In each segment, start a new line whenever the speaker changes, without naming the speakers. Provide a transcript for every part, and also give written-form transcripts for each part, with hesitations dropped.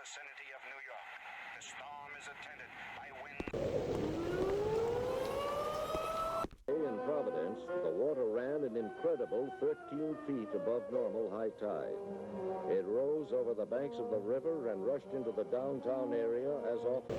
vicinity of New York. The storm is attended by winds.
In Providence, the water ran an incredible 13 feet above normal high tide. It rose over the banks of the river and rushed into the downtown area as often.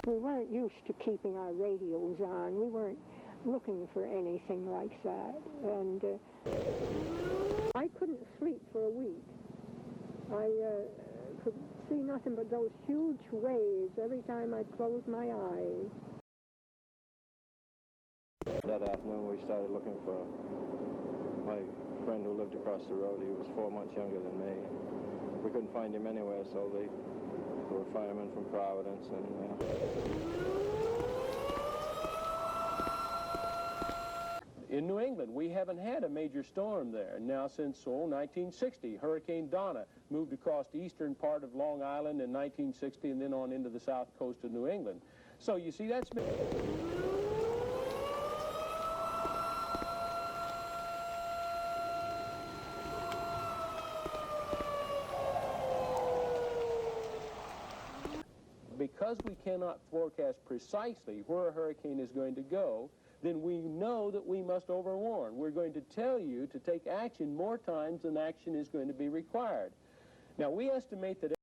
We weren't used to keeping our radios on. We weren't looking for anything like that. And I couldn't sleep for a week. I could see nothing but those huge waves every time I closed my eyes.
That afternoon we started looking for my friend who lived across the road. He was 4 months younger than me. We couldn't find him anywhere, so there were firemen from Providence and
In New England, we haven't had a major storm there. Now since 1960, Hurricane Donna moved across the eastern part of Long Island in 1960 and then on into the south coast of New England. So you see, that's been... Because we cannot forecast precisely where a hurricane is going to go, then we know that we must overwarn. We're going to tell you to take action more times than action is going to be required. Now, we estimate that